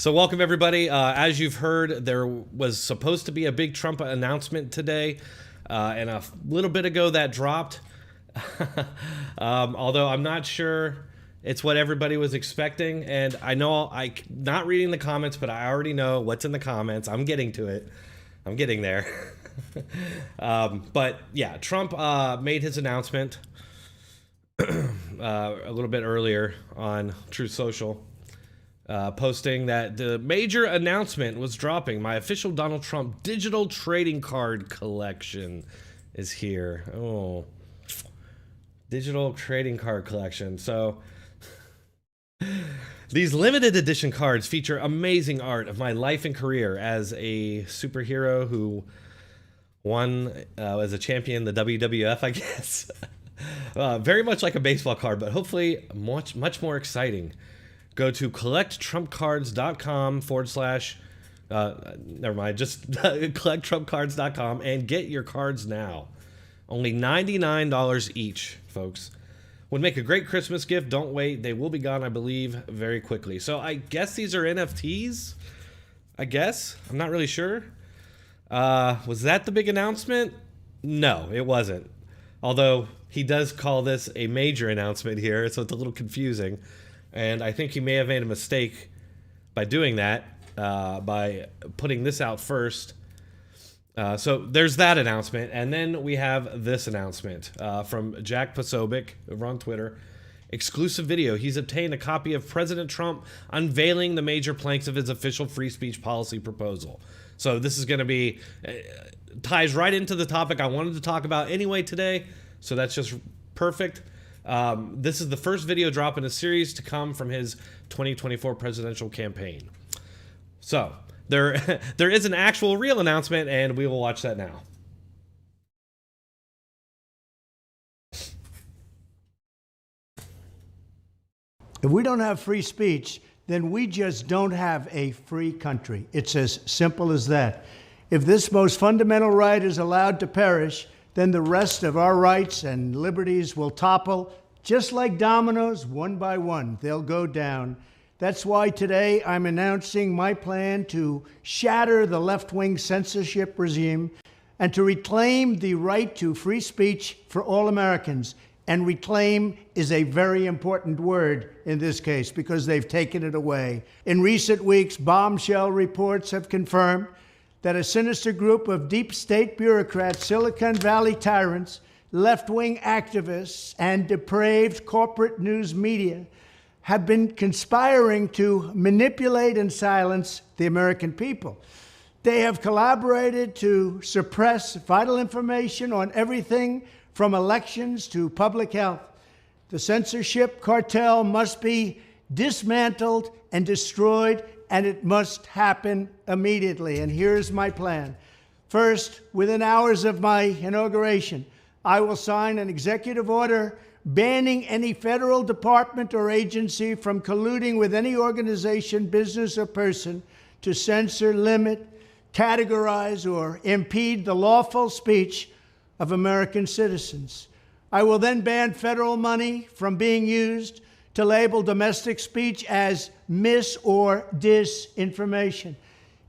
So welcome everybody. As you've heard, there was supposed to be a big Trump announcement today, and a little bit ago that dropped. Although I'm not sure it's what everybody was expecting, and I know I'm not reading the comments, but I already know what's in the comments. I'm getting to it. I'm getting there. But yeah, Trump made his announcement a little bit earlier on Truth Social. Posting that the major announcement was dropping. My official Donald Trump digital trading card collection is here. Oh, digital trading card collection. So these limited edition cards feature amazing art of my life and career as a superhero who won as a champion the WWF, I guess. Very much like a baseball card, but hopefully much more exciting. Go to collecttrumpcards.com / never mind, just collecttrumpcards.com and get your cards now. Only $99 each, folks. Would make a great Christmas gift. Don't wait. They will be gone, I believe, very quickly. So I guess these are NFTs? I guess. I'm not really sure. Was that the big announcement? No, it wasn't. Although he does call this a major announcement here, so it's a little confusing. And I think he may have made a mistake by doing that, by putting this out first. So there's that announcement. And then we have this announcement from Jack Posobiec over on Twitter. Exclusive video. He's obtained a copy of President Trump unveiling the major planks of his official free speech policy proposal. So this is going to be, ties right into the topic I wanted to talk about anyway today. So that's just perfect. This is the first video drop in a series to come from his 2024 presidential campaign. So there is an actual real announcement, and we will watch that now. If we don't have free speech, then we just don't have a free country. It's as simple as that. If this most fundamental right is allowed to perish, then the rest of our rights and liberties will topple just like dominoes, one by one. They'll go down. That's why today I'm announcing my plan to shatter the left-wing censorship regime and to reclaim the right to free speech for all Americans. And reclaim is a very important word in this case because they've taken it away. In recent weeks, bombshell reports have confirmed that a sinister group of deep state bureaucrats, Silicon Valley tyrants, left-wing activists, and depraved corporate news media have been conspiring to manipulate and silence the American people. They have collaborated to suppress vital information on everything from elections to public health. The censorship cartel must be dismantled and destroyed, and it must happen immediately. And here's my plan. First, within hours of my inauguration, I will sign an executive order banning any federal department or agency from colluding with any organization, business, or person to censor, limit, categorize, or impede the lawful speech of American citizens. I will then ban federal money from being used to label domestic speech as mis- or disinformation.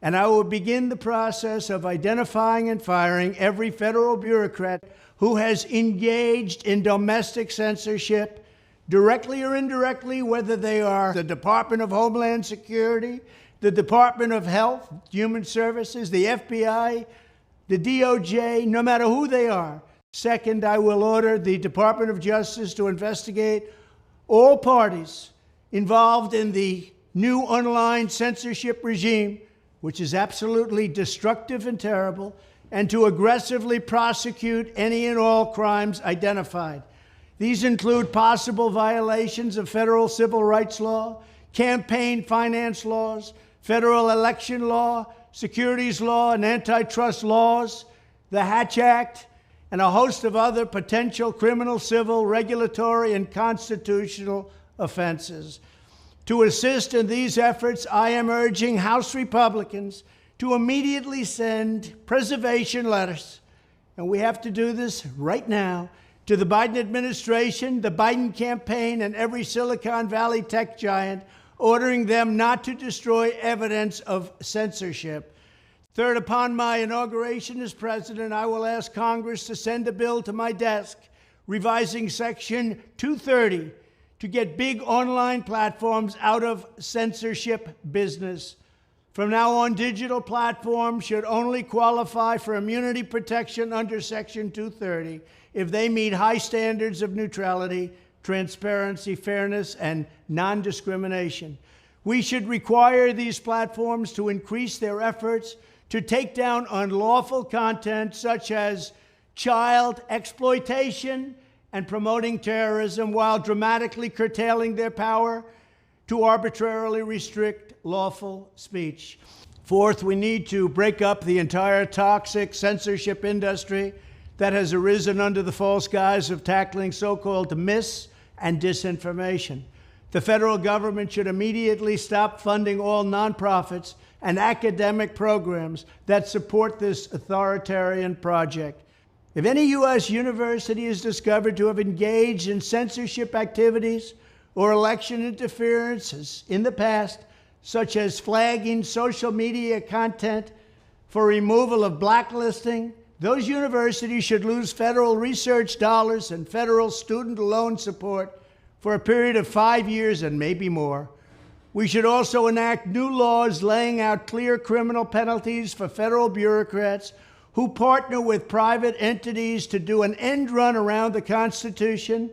And I will begin the process of identifying and firing every federal bureaucrat who has engaged in domestic censorship, directly or indirectly, whether they are the Department of Homeland Security, the Department of Health, Human Services, the FBI, the DOJ, no matter who they are. Second, I will order the Department of Justice to investigate all parties involved in the new online censorship regime, which is absolutely destructive and terrible, and to aggressively prosecute any and all crimes identified. These include possible violations of federal civil rights law, campaign finance laws, federal election law, securities law, and antitrust laws, the Hatch Act, and a host of other potential criminal, civil, regulatory, and constitutional offenses. To assist in these efforts, I am urging House Republicans to immediately send preservation letters, and we have to do this right now, to the Biden administration, the Biden campaign, and every Silicon Valley tech giant ordering them not to destroy evidence of censorship. Third, upon my inauguration as president, I will ask Congress to send a bill to my desk revising Section 230 to get big online platforms out of censorship business. From now on, digital platforms should only qualify for immunity protection under Section 230 if they meet high standards of neutrality, transparency, fairness, and non-discrimination. We should require these platforms to increase their efforts to take down unlawful content such as child exploitation and promoting terrorism, while dramatically curtailing their power to arbitrarily restrict lawful speech. Fourth, we need to break up the entire toxic censorship industry that has arisen under the false guise of tackling so-called mis- and disinformation. The federal government should immediately stop funding all nonprofits and academic programs that support this authoritarian project. If any U.S. university is discovered to have engaged in censorship activities or election interferences in the past, such as flagging social media content for removal of blacklisting, those universities should lose federal research dollars and federal student loan support for a period of 5 years and maybe more. We should also enact new laws laying out clear criminal penalties for federal bureaucrats who partner with private entities to do an end run around the Constitution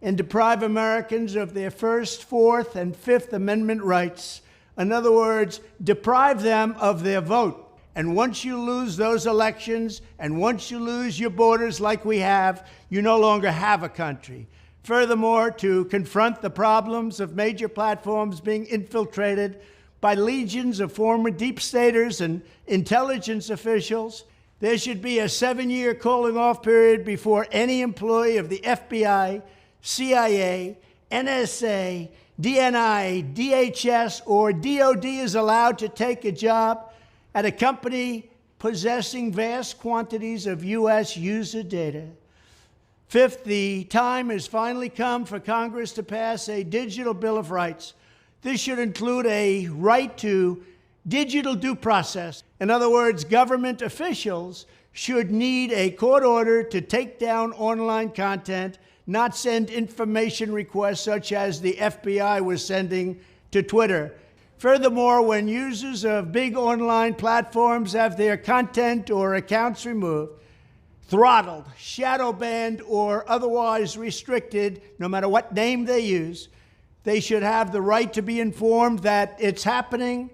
and deprive Americans of their First, Fourth, and Fifth Amendment rights. In other words, deprive them of their vote. And once you lose those elections, and once you lose your borders like we have, you no longer have a country. Furthermore, to confront the problems of major platforms being infiltrated by legions of former deep staters and intelligence officials, there should be a 7-year cooling-off period before any employee of the FBI, CIA, NSA, DNI, DHS, or DOD is allowed to take a job at a company possessing vast quantities of U.S. user data. Fifth, the time has finally come for Congress to pass a digital Bill of Rights. This should include a right to digital due process. In other words, government officials should need a court order to take down online content, not send information requests such as the FBI was sending to Twitter. Furthermore, when users of big online platforms have their content or accounts removed, throttled, shadow banned, or otherwise restricted, no matter what name they use, they should have the right to be informed that it's happening,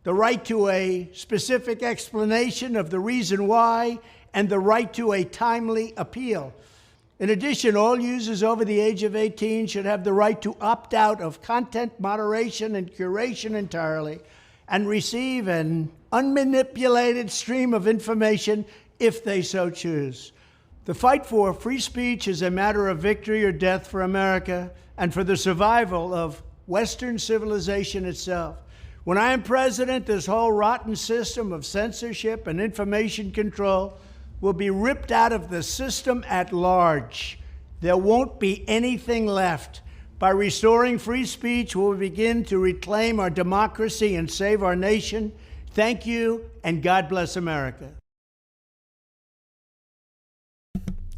the right to a specific explanation of the reason why, and the right to a timely appeal. In addition, all users over the age of 18 should have the right to opt out of content moderation and curation entirely and receive an unmanipulated stream of information if they so choose. The fight for free speech is a matter of victory or death for America and for the survival of Western civilization itself. When I am president, this whole rotten system of censorship and information control will be ripped out of the system at large. There won't be anything left. By restoring free speech, we'll begin to reclaim our democracy and save our nation. Thank you, and God bless America.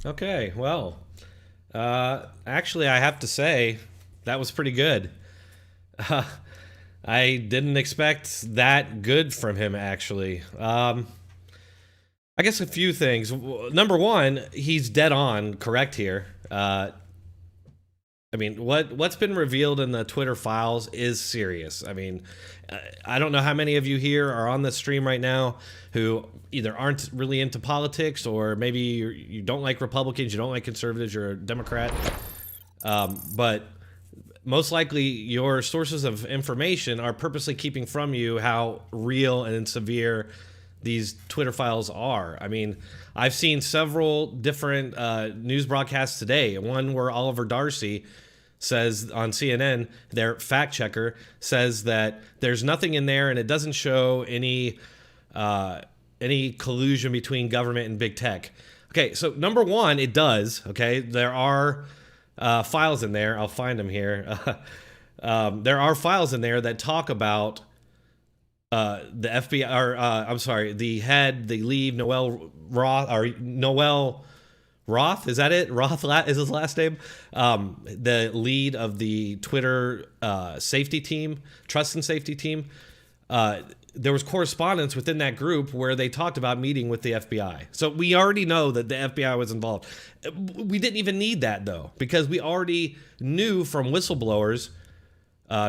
Okay, well, actually, I have to say that was pretty good. I didn't expect that good from him, actually. I guess a few things. Number one, he's dead on correct here. I mean, what's been revealed in the Twitter files is serious. I mean, I don't know how many of you here are on the stream right now who either aren't really into politics, or maybe you don't like Republicans, you don't like conservatives, you're a Democrat. But most likely your sources of information are purposely keeping from you how real and severe these Twitter files are. I mean, I've seen several different news broadcasts today. One where Oliver Darcy says on CNN, their fact checker says that there's nothing in there and it doesn't show any collusion between government and big tech. Okay, so number one, it does. Okay, there are files in there. I'll find them here. there are files in there that talk about the FBI, or I'm sorry, the lead, Noel Roth, is that it? Roth is his last name. The lead of the Twitter safety team, trust and safety team. There was correspondence within that group where they talked about meeting with the FBI. So we already know that the FBI was involved. We didn't even need that, though, because we already knew from whistleblowers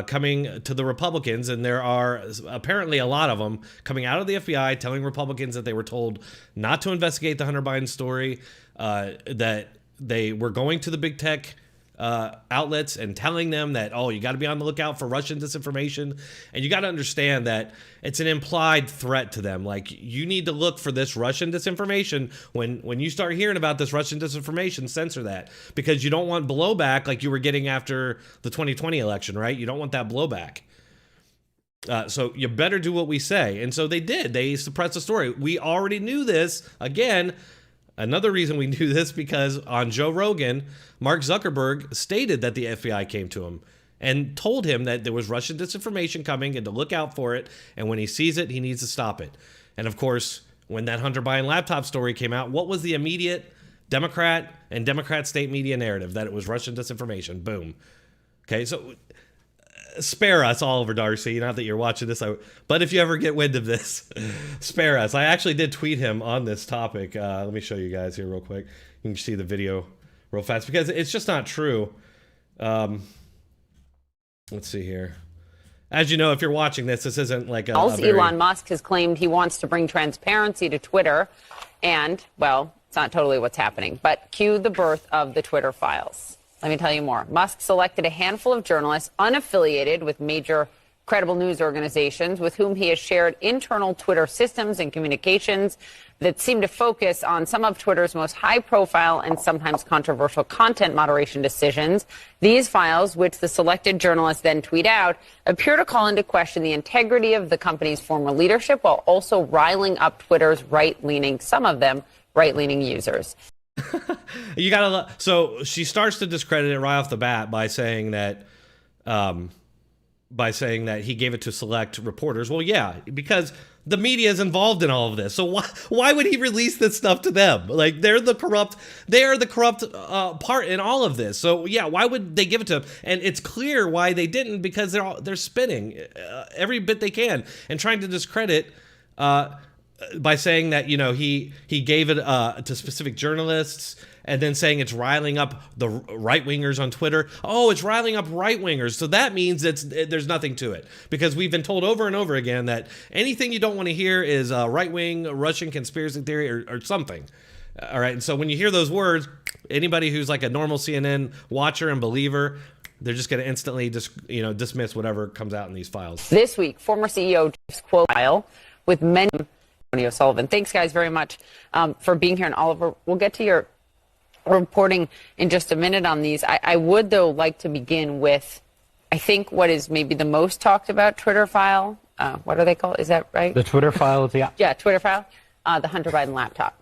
coming to the Republicans, and there are apparently a lot of them coming out of the FBI telling Republicans that they were told not to investigate the Hunter Biden story, that they were going to the big tech outlets and telling them that, oh, you got to be on the lookout for Russian disinformation. And you got to understand that it's an implied threat to them. Like, you need to look for this Russian disinformation. When you start hearing about this Russian disinformation, censor that, because you don't want blowback like you were getting after the 2020 election, right? You don't want that blowback. So you better do what we say. And so they did. They suppressed the story. We already knew this. Again, another reason we knew this, because on Joe Rogan, Mark Zuckerberg stated that the FBI came to him and told him that there was Russian disinformation coming and to look out for it. And when he sees it, he needs to stop it. And of course, when that Hunter Biden laptop story came out, what was the immediate Democrat and Democrat state media narrative? That it was Russian disinformation. Boom. Okay, so spare us, Oliver Darcy. Not that you're watching this, but if you ever get wind of this, spare us. I actually did tweet him on this topic. Let me show you guys here real quick. You can see the video real fast because it's just not true. Let's see here. As you know, if you're watching this isn't like a very... Elon Musk has claimed he wants to bring transparency to Twitter, and, well, it's not totally what's happening, but cue the birth of the Twitter files. Let me tell you more. Musk selected a handful of journalists unaffiliated with major credible news organizations with whom he has shared internal Twitter systems and communications that seem to focus on some of Twitter's most high-profile and sometimes controversial content moderation decisions. These files, which the selected journalists then tweet out, appear to call into question the integrity of the company's former leadership while also riling up Twitter's right-leaning, some of them, right-leaning users. You gotta. So she starts to discredit it right off the bat by saying that he gave it to select reporters. Well, yeah, because the media is involved in all of this. So why would he release this stuff to them? Like, they are the corrupt part in all of this. So yeah, why would they give it to him? And it's clear why they didn't, because they're spinning every bit they can and trying to discredit. By saying that, you know, he gave it to specific journalists, and then saying it's riling up the right-wingers on Twitter. Oh, it's riling up right-wingers. So that means there's nothing to it, because we've been told over and over again that anything you don't want to hear is right-wing Russian conspiracy theory or something. All right. And so when you hear those words, anybody who's like a normal CNN watcher and believer, they're just going to instantly dismiss whatever comes out in these files. This week, former CEO quote file with many. O'Sullivan. Thanks, guys, very much for being here. And Oliver, we'll get to your reporting in just a minute on these. I would, though, like to begin with, I think, what is maybe the most talked about Twitter file. What are they called? Is that right? The Twitter file? Yeah, Twitter file. The Hunter Biden laptop.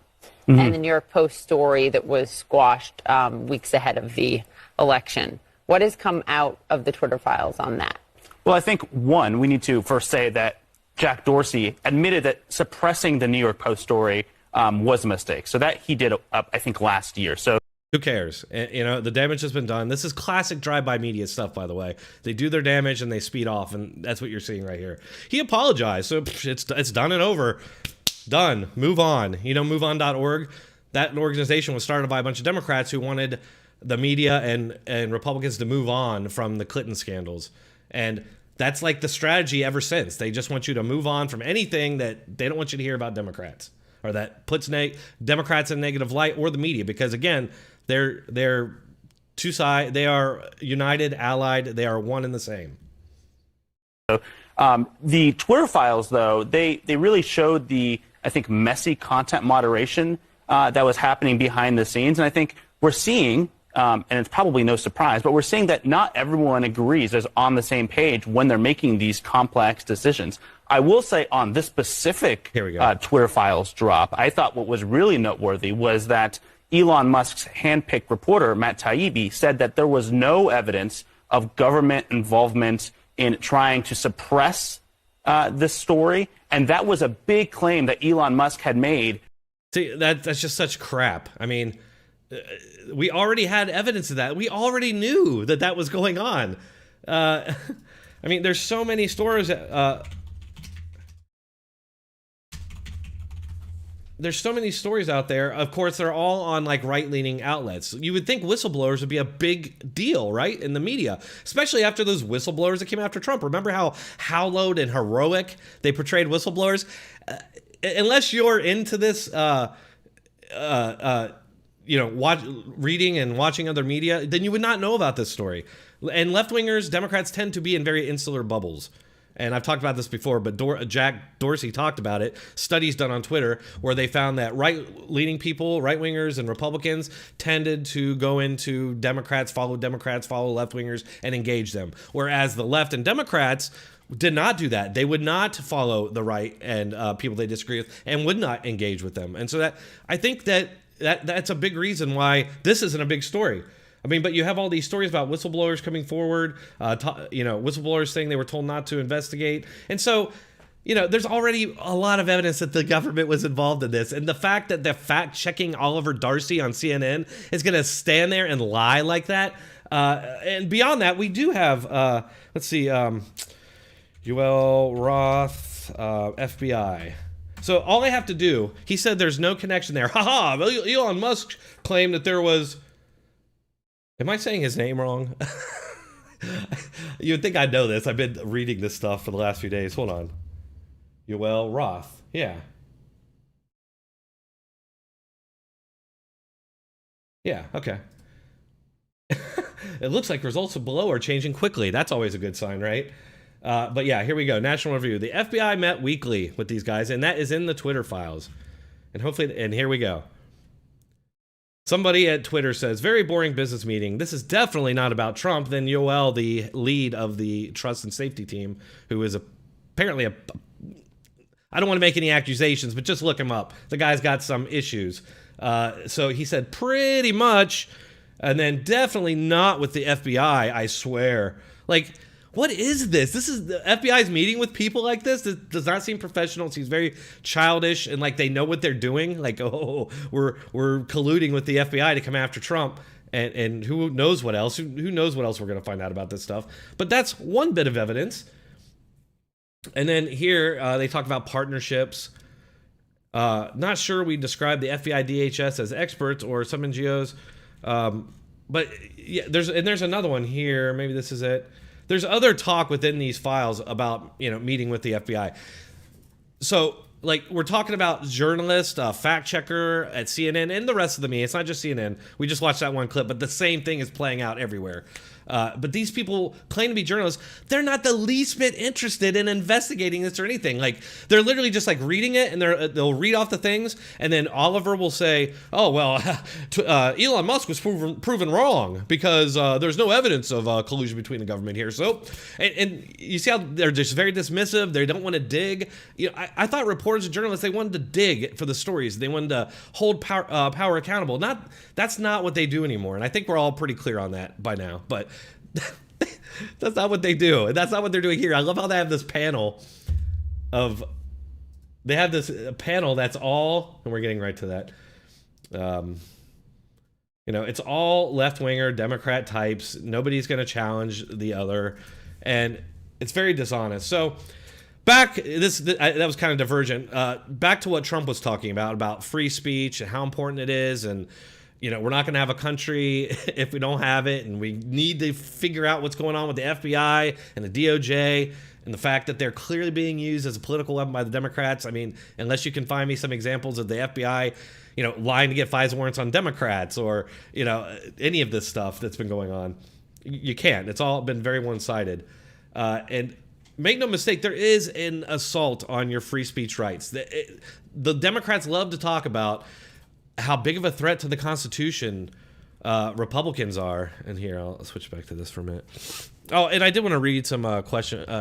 Mm-hmm. And the New York Post story that was squashed weeks ahead of the election. What has come out of the Twitter files on that? Well, I think, one, we need to first say that Jack Dorsey admitted that suppressing the New York Post story was a mistake. So that he did, I think, last year. So who cares? You know, the damage has been done. This is classic drive-by media stuff, by the way. They do their damage and they speed off, and that's what you're seeing right here. He apologized, so it's done and over. Done. Move on. You know, MoveOn.org, that organization was started by a bunch of Democrats who wanted the media and Republicans to move on from the Clinton scandals. And that's like the strategy ever since. They just want you to move on from anything that they don't want you to hear about Democrats, or that puts Democrats in a negative light, or the media, because again, they're two sides. They are united, allied. They are one and the same. The Twitter files, though, they really showed the, I think, messy content moderation that was happening behind the scenes, and I think we're seeing. And it's probably no surprise, but we're seeing that not everyone agrees is on the same page when they're making these complex decisions. I will say on this specific Twitter files drop, I thought what was really noteworthy was that Elon Musk's handpicked reporter, Matt Taibbi, said that there was no evidence of government involvement in trying to suppress this story. And that was a big claim that Elon Musk had made. See, that's just such crap. I mean, we already had evidence of that. We already knew that that was going on. I mean, there's so many stories. There's so many stories out there. Of course, they're all on like right-leaning outlets. You would think whistleblowers would be a big deal, right, in the media, especially after those whistleblowers that came after Trump. Remember how hallowed and heroic they portrayed whistleblowers? Unless you're into this, reading and watching other media, then you would not know about this story. And left-wingers, Democrats tend to be in very insular bubbles. And I've talked about this before, but Jack Dorsey talked about it. Studies done on Twitter where they found that right-leaning people, right-wingers and Republicans tended to go into Democrats, follow left-wingers, and engage them. Whereas the left and Democrats did not do that. They would not follow the right and people they disagree with and would not engage with them. And so that I think that's a big reason why this isn't a big story. I mean, but you have all these stories about whistleblowers coming forward, whistleblowers saying they were told not to investigate. And so, there's already a lot of evidence that the government was involved in this. And the fact that the fact-checking Oliver Darcy on CNN is going to stand there and lie like that. And beyond that, we do have, Yoel Roth, FBI. So all I have to do, he said there's no connection there. Haha, Elon Musk claimed that there was... Am I saying his name wrong? You'd think I'd know this. I've been reading this stuff for the last few days. Hold on. Yoel Roth. Yeah. Yeah, okay. It looks like results below are changing quickly. That's always a good sign, right? But yeah, here we go. National Review. The FBI met weekly with these guys, and that is in the Twitter files. And here we go. Somebody at Twitter says, very boring business meeting. This is definitely not about Trump. Then Yoel, the lead of the trust and safety team, who is apparently I don't want to make any accusations, but just look him up. The guy's got some issues. So he said pretty much, and then definitely not with the FBI, I swear. Like, what is this? This is the FBI's meeting with people like this? This does not seem professional. It seems very childish and like they know what they're doing. Like, oh, we're colluding with the FBI to come after Trump. And who knows what else? Who knows what else we're going to find out about this stuff? But that's one bit of evidence. And then here they talk about partnerships. Not sure we describe the FBI DHS as experts or some NGOs. But yeah, there's another one here. Maybe this is it. There's other talk within these files about, meeting with the FBI. So, like, we're talking about journalist, fact checker at CNN and the rest of the media. It's not just CNN. We just watched that one clip, but the same thing is playing out everywhere. But these people claim to be journalists. They're not the least bit interested in investigating this or anything. Like, they're literally just like reading it, and they'll read off the things, and then Oliver will say, "Oh well, Elon Musk was proven wrong because there's no evidence of collusion between the government here." So, and you see how they're just very dismissive. They don't want to dig. I thought reporters and journalists, they wanted to dig for the stories. They wanted to hold power accountable. That's not what they do anymore, and I think we're all pretty clear on that by now. But that's not what they do. And that's not what they're doing here. I love how they have this panel that's all, and we're getting right to that. It's all left-winger Democrat types. Nobody's going to challenge the other. And it's very dishonest. So that was kind of divergent. Back to what Trump was talking about free speech and how important it is. And we're not going to have a country if we don't have it, and we need to figure out what's going on with the FBI and the DOJ and the fact that they're clearly being used as a political weapon by the Democrats. I mean, unless you can find me some examples of the FBI, lying to get FISA warrants on Democrats or, any of this stuff that's been going on. You can't. It's all been very one-sided. And make no mistake, there is an assault on your free speech rights. The Democrats love to talk about how big of a threat to the Constitution Republicans are. And here, I'll switch back to this for a minute. Oh, and I did want to read some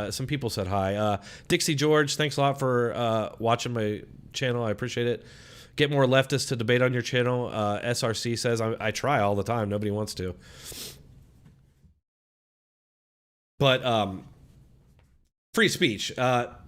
some people said hi. Dixie George, thanks a lot for watching my channel. I appreciate it. Get more leftists to debate on your channel. SRC says, I try all the time. Nobody wants to. But free speech.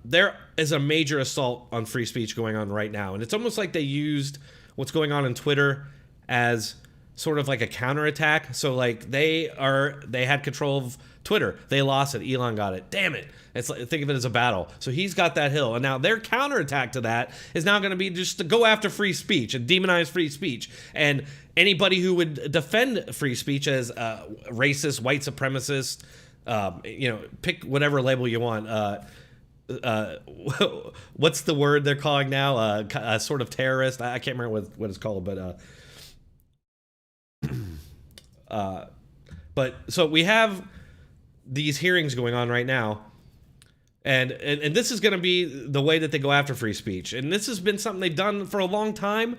There is a major assault on free speech going on right now. And it's almost like they used what's going on Twitter as sort of like a counterattack. So like they had control of Twitter. They lost it. Elon got it. Damn it. It's like, think of it as a battle. So he's got that hill. And now their counterattack to that is now going to be just to go after free speech and demonize free speech. And anybody who would defend free speech as racist, white supremacist, pick whatever label you want. What's the word they're calling now? A sort of terrorist. I can't remember what it's called, but so we have these hearings going on right now, and this is going to be the way that they go after free speech. And this has been something they've done for a long time.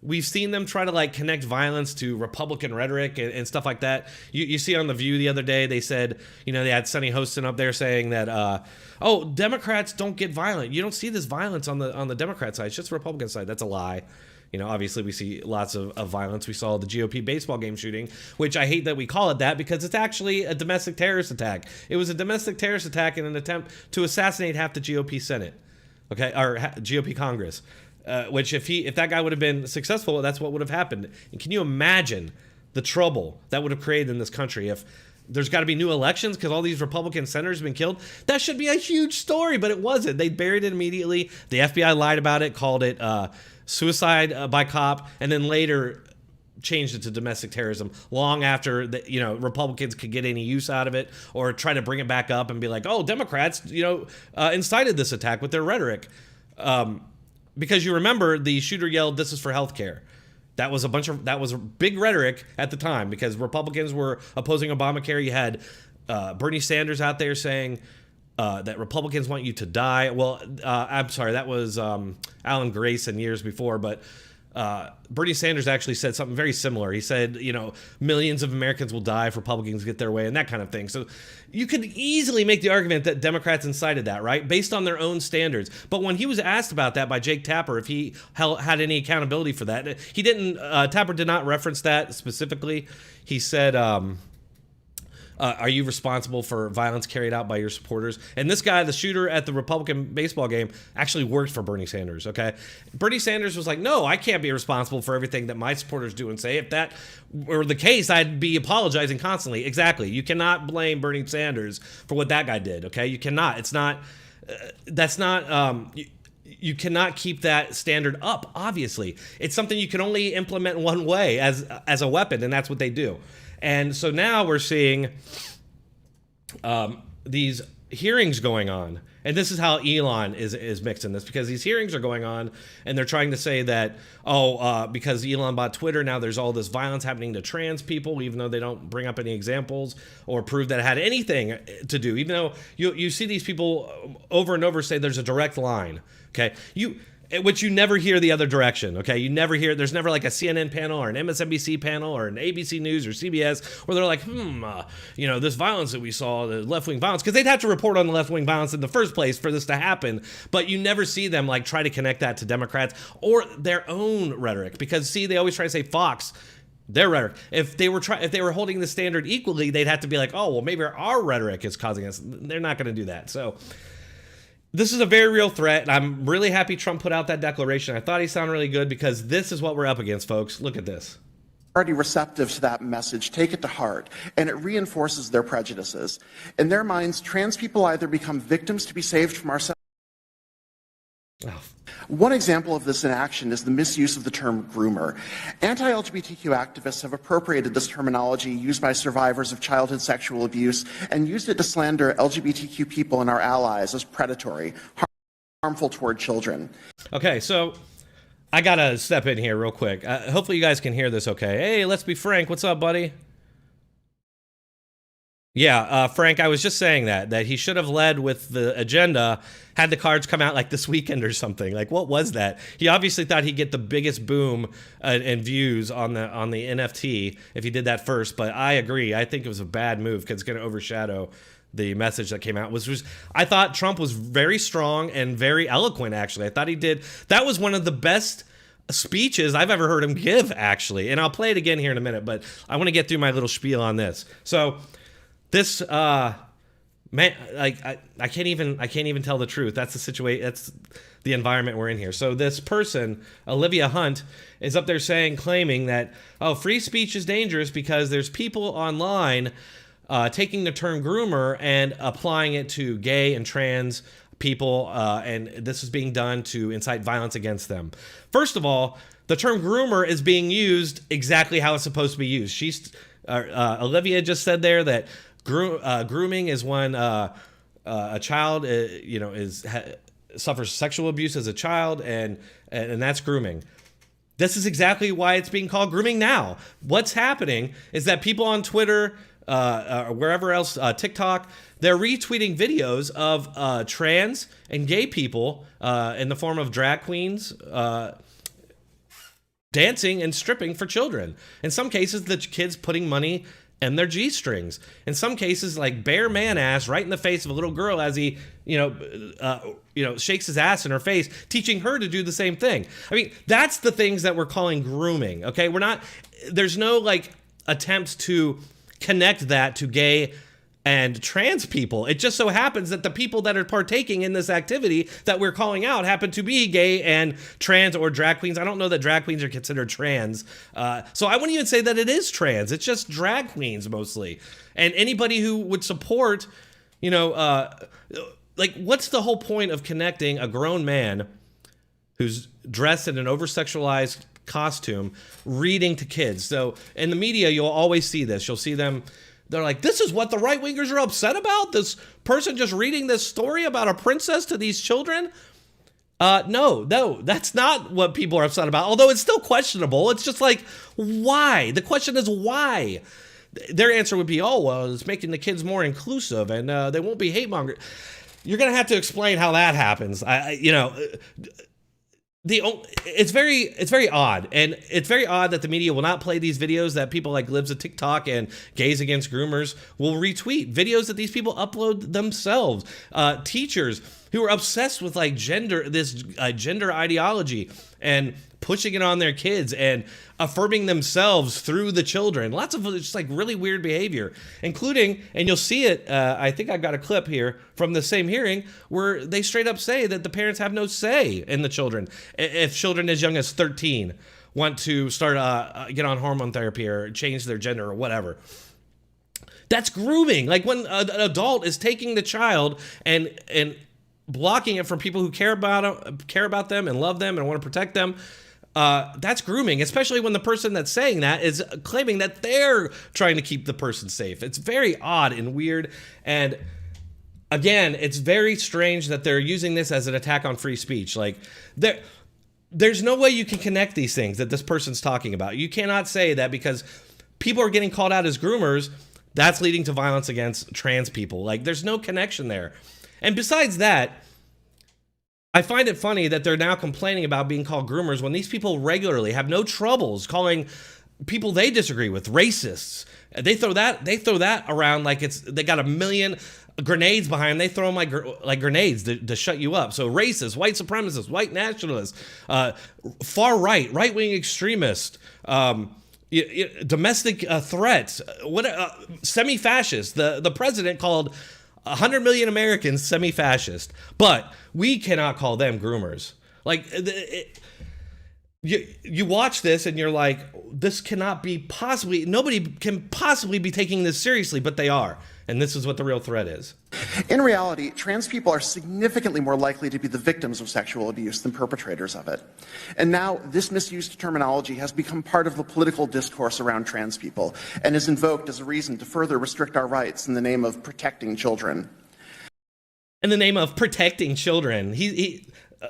We've seen them try to like connect violence to Republican rhetoric and stuff like that. You see on The View the other day, they said, they had Sunny Hostin up there saying that, Democrats don't get violent. You don't see this violence on the Democrat side. It's just the Republican side. That's a lie. Obviously we see lots of violence. We saw the GOP baseball game shooting, which I hate that we call it that because it's actually a domestic terrorist attack. It was a domestic terrorist attack in an attempt to assassinate half the GOP Senate, okay, or GOP Congress. Which if that guy would have been successful, that's what would have happened. And can you imagine the trouble that would have created in this country if there's got to be new elections because all these Republican senators have been killed? That should be a huge story, but it wasn't. They buried it immediately. The FBI lied about it, called it suicide by cop, and then later changed it to domestic terrorism long after Republicans could get any use out of it or try to bring it back up and be like, oh, Democrats incited this attack with their rhetoric. Because you remember the shooter yelled, "This is for healthcare." That was big rhetoric at the time because Republicans were opposing Obamacare. You had Bernie Sanders out there saying that Republicans want you to die. Well, I'm sorry, that was Alan Grayson years before, but Bernie Sanders actually said something very similar. He said, millions of Americans will die if Republicans get their way and that kind of thing. So you could easily make the argument that Democrats incited that, right? Based on their own standards. But when he was asked about that by Jake Tapper, if he had any accountability for that, he didn't, Tapper did not reference that specifically. He said, are you responsible for violence carried out by your supporters? And this guy, the shooter at the Republican baseball game, actually worked for Bernie Sanders, okay? Bernie Sanders was like, no, I can't be responsible for everything that my supporters do and say. If that were the case, I'd be apologizing constantly. Exactly. You cannot blame Bernie Sanders for what that guy did, okay? You cannot. It's not, that's not, you cannot keep that standard up, obviously. It's something you can only implement one way as a weapon, and that's what they do. And so now we're seeing these hearings going on. And this is how Elon is mixed in this, because these hearings are going on and they're trying to say that, because Elon bought Twitter, now there's all this violence happening to trans people, even though they don't bring up any examples or prove that it had anything to do, even though you see these people over and over say there's a direct line, okay? Which you never hear the other direction, okay? You never hear, there's never like a CNN panel or an MSNBC panel or an ABC News or CBS where they're like, this violence that we saw, the left-wing violence, because they'd have to report on the left-wing violence in the first place for this to happen, but you never see them like try to connect that to Democrats or their own rhetoric, because see, they always try to say Fox, their rhetoric. If they were holding the standard equally, they'd have to be like, oh, well, maybe our rhetoric is causing us. They're not going to do that, so... This is a very real threat, and I'm really happy Trump put out that declaration. I thought he sounded really good because this is what we're up against, folks. Look at this. Already receptive to that message, take it to heart, and it reinforces their prejudices. In their minds, trans people either become victims to be saved from ourselves. Oh. One example of this in action is the misuse of the term groomer. Anti-LGBTQ activists have appropriated this terminology used by survivors of childhood sexual abuse and used it to slander LGBTQ people and our allies as predatory, harmful toward children. Okay, so I gotta step in here real quick. Hopefully you guys can hear this okay. Hey, let's be frank. What's up, buddy? Yeah, Frank, I was just saying that he should have led with the agenda, had the cards come out like this weekend or something. Like, what was that? He obviously thought he'd get the biggest boom and views on the NFT if he did that first, but I agree. I think it was a bad move because it's going to overshadow the message that came out. I thought Trump was very strong and very eloquent, actually. I thought that was one of the best speeches I've ever heard him give, actually. And I'll play it again here in a minute, but I want to get through my little spiel on this. So... This man, like I can't even tell the truth. That's the situation. That's the environment we're in here. So this person, Olivia Hunt, is up there claiming that, oh, free speech is dangerous because there's people online taking the term groomer and applying it to gay and trans people, and this is being done to incite violence against them. First of all, the term groomer is being used exactly how it's supposed to be used. Olivia just said there that grooming is when a child, suffers sexual abuse as a child, and that's grooming. This is exactly why it's being called grooming now. What's happening is that people on Twitter, or wherever else, TikTok, they're retweeting videos of trans and gay people in the form of drag queens dancing and stripping for children. In some cases, the kids putting money in their G-strings. In some cases, like bare man ass right in the face of a little girl as he, shakes his ass in her face, teaching her to do the same thing. I mean, that's the things that we're calling grooming. Okay, there's no like attempts to connect that to gay and trans people. It just so happens that the people that are partaking in this activity that we're calling out happen to be gay and trans or drag queens. I don't know that drag queens are considered trans. So I wouldn't even say that it is trans. It's just drag queens mostly. And anybody who would support, what's the whole point of connecting a grown man who's dressed in an over-sexualized costume reading to kids? So in the media, you'll always see this. You'll see them. They're like, this is what the right-wingers are upset about? This person just reading this story about a princess to these children? No, that's not what people are upset about. Although it's still questionable. It's just like, why? The question is why? Their answer would be, oh, well, it's making the kids more inclusive and they won't be hate monger. You're going to have to explain how that happens. It's very odd, and it's very odd that the media will not play these videos that people like Libs of TikTok and Gays Against Groomers will retweet, videos that these people upload themselves. Teachers who are obsessed with like gender ideology and pushing it on their kids and affirming themselves through the children. Lots of just like really weird behavior, including, and you'll see it, I think I've got a clip here from the same hearing where they straight up say that the parents have no say in the children. If children as young as 13 want to start, get on hormone therapy or change their gender or whatever. That's grooming. Like when an adult is taking the child and blocking it from people who care about them and love them and want to protect them. That's grooming, especially when the person that's saying that is claiming that they're trying to keep the person safe. It's very odd and weird. And again, it's very strange that they're using this as an attack on free speech. Like there's no way you can connect these things that this person's talking about. You cannot say that because people are getting called out as groomers, that's leading to violence against trans people. Like there's no connection there. And besides that, I find it funny that they're now complaining about being called groomers when these people regularly have no troubles calling people they disagree with racists. They throw that around like they got a million grenades behind them. They throw them like grenades to shut you up. So racist, white supremacist, white nationalist, far right-wing extremist, domestic threats, semi-fascist. The president called 100 million Americans semi-fascist, but we cannot call them groomers. Like, you watch this and you're like, this cannot be possibly, nobody can possibly be taking this seriously, but they are. And this is what the real threat is. In reality, trans people are significantly more likely to be the victims of sexual abuse than perpetrators of it. And now this misused terminology has become part of the political discourse around trans people and is invoked as a reason to further restrict our rights in the name of protecting children. In the name of protecting children.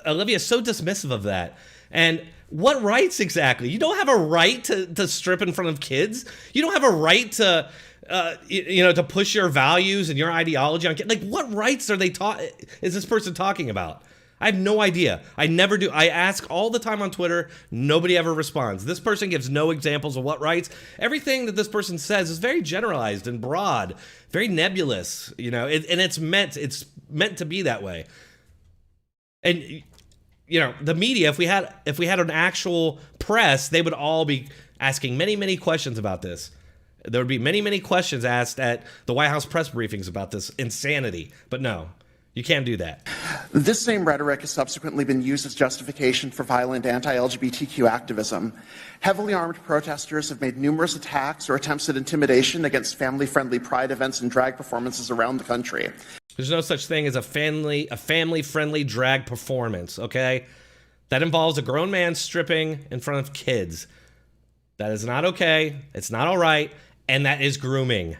Olivia is so dismissive of that. And what rights exactly? You don't have a right to strip in front of kids. You don't have a right to to push your values and your ideology on kids. Like, what rights is this person talking about? I have no idea. I never do. I ask all the time on Twitter. Nobody ever responds. This person gives no examples of what rights. Everything that this person says is very generalized and broad, very nebulous, and it's meant to be that way. And the media, if we had an actual press, they would all be asking many, many questions about this. There would be many, many questions asked at the White House press briefings about this insanity. But no, you can't do that. This same rhetoric has subsequently been used as justification for violent anti-LGBTQ activism. Heavily armed protesters have made numerous attacks or attempts at intimidation against family-friendly pride events and drag performances around the country. There's no such thing as a family-friendly drag performance, okay? That involves a grown man stripping in front of kids. That is not okay. It's not all right. And that is grooming.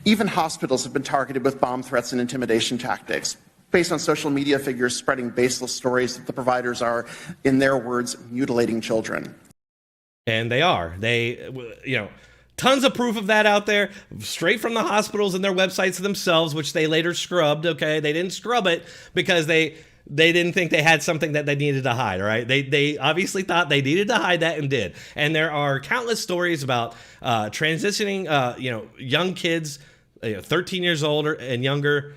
Even hospitals have been targeted with bomb threats and intimidation tactics, based on social media figures spreading baseless stories that the providers are, in their words, mutilating children. And they are. Tons of proof of that out there, straight from the hospitals and their websites themselves, which they later scrubbed, okay? They didn't scrub it because they didn't think they had something that they needed to hide, all right? They obviously thought they needed to hide that and did. And there are countless stories about transitioning, young kids, 13 years old and younger.